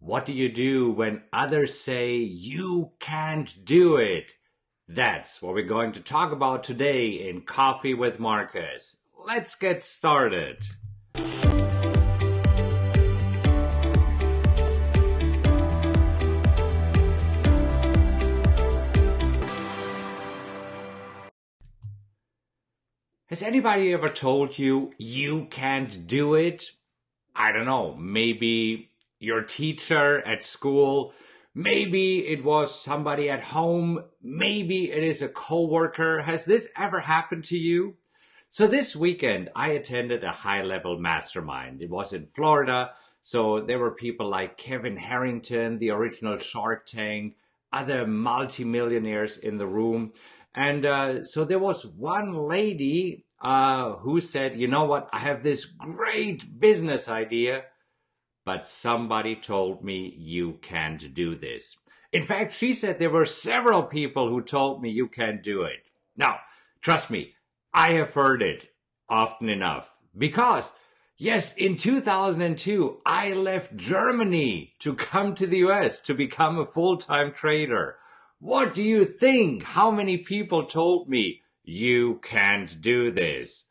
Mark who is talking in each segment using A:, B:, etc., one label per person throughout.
A: What do you do when others say you can't do it? That's what we're going to talk about today in Coffee with Markus. Let's get started. Has anybody ever told you you can't do it? I don't know, maybe your teacher at school, maybe it was somebody at home, maybe it is a coworker. Has this ever happened to you? So this weekend, I attended a high-level mastermind. It was in Florida, so there were people like Kevin Harrington, the original Shark Tank, other multimillionaires in the room. And so there was one lady who said, you know what, I have this great business idea, but somebody told me you can't do this. In fact, she said there were several people who told me you can't do it. Now, trust me, I have heard it often enough because, yes, in 2002, I left Germany to come to the US to become a full-time trader. What do you think? How many people told me you can't do this?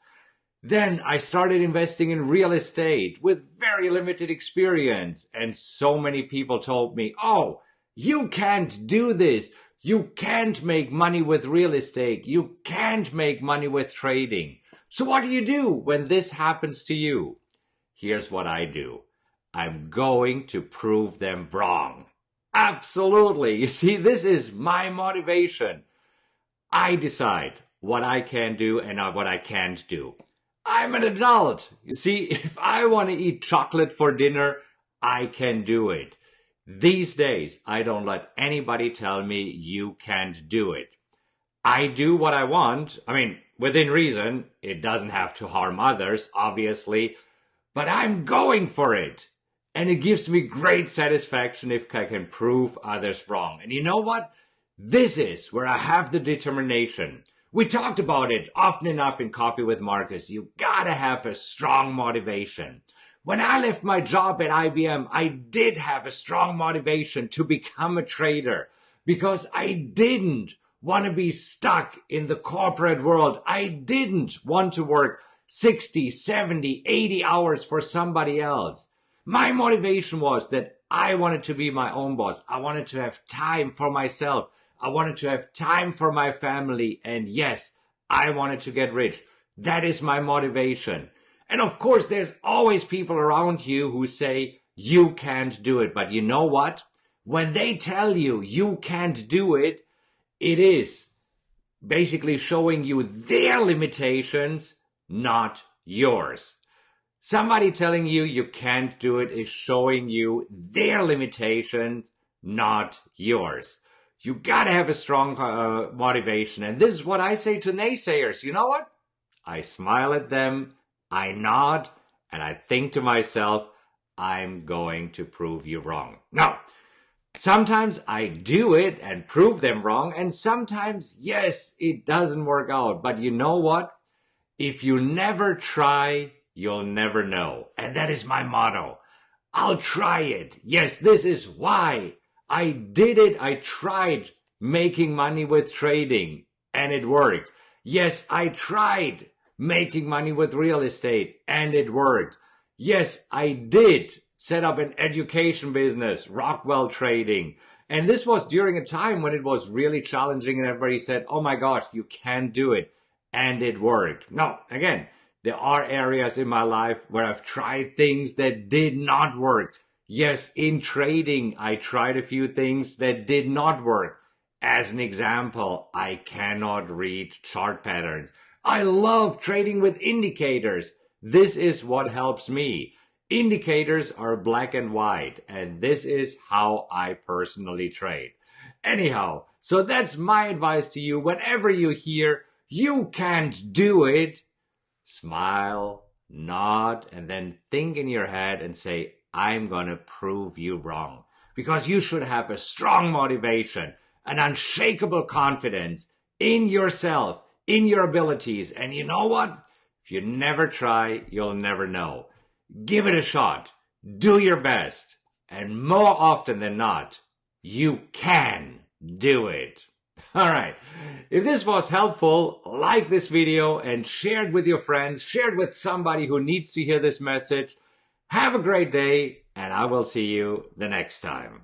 A: Then I started investing in real estate with very limited experience. And so many people told me, oh, you can't do this. You can't make money with real estate. You can't make money with trading. So what do you do when this happens to you? Here's what I do. I'm going to prove them wrong. Absolutely. You see, this is my motivation. I decide what I can do and what I can't do. I'm an adult. You see, if I want to eat chocolate for dinner, I can do it. These days, I don't let anybody tell me you can't do it. I do what I want. I mean, within reason. It doesn't have to harm others, obviously. But I'm going for it. And it gives me great satisfaction if I can prove others wrong. And you know what? This is where I have the determination. We talked about it often enough in Coffee with Markus. You gotta have a strong motivation. When I left my job at IBM, I did have a strong motivation to become a trader because I didn't want to be stuck in the corporate world. I didn't want to work 60, 70, 80 hours for somebody else. My motivation was that I wanted to be my own boss. I wanted to have time for myself. I wanted to have time for my family. And yes, I wanted to get rich. That is my motivation. And of course, there's always people around you who say, you can't do it. But you know what? When they tell you you can't do it, it is basically showing you their limitations, not yours. Somebody telling you you can't do it is showing you their limitations, not yours. You gotta have a strong motivation. And this is what I say to naysayers. You know what? I smile at them, I nod, and I think to myself, I'm going to prove you wrong. Now, sometimes I do it and prove them wrong. And sometimes, yes, it doesn't work out. But you know what? If you never try, you'll never know. And that is my motto. I'll try it. Yes, this is why I did it. I tried making money with trading and it worked. Yes, I tried making money with real estate and it worked. Yes, I did set up an education business, Rockwell Trading. And this was during a time when it was really challenging and everybody said, oh my gosh, you can't do it. And it worked. Now, again, there are areas in my life where I've tried things that did not work. Yes, in trading, I tried a few things that did not work. As an example, I cannot read chart patterns. I love trading with indicators. This is what helps me. Indicators are black and white, and this is how I personally trade. Anyhow, so that's my advice to you. Whenever you hear, you can't do it, smile, nod, and then think in your head and say, I'm going to prove you wrong. Because you should have a strong motivation, an unshakable confidence in yourself, in your abilities. And you know what? If you never try, you'll never know. Give it a shot. Do your best. And more often than not, you can do it. All right. If this was helpful, like this video and share it with your friends. Share it with somebody who needs to hear this message. Have a great day, and I will see you the next time.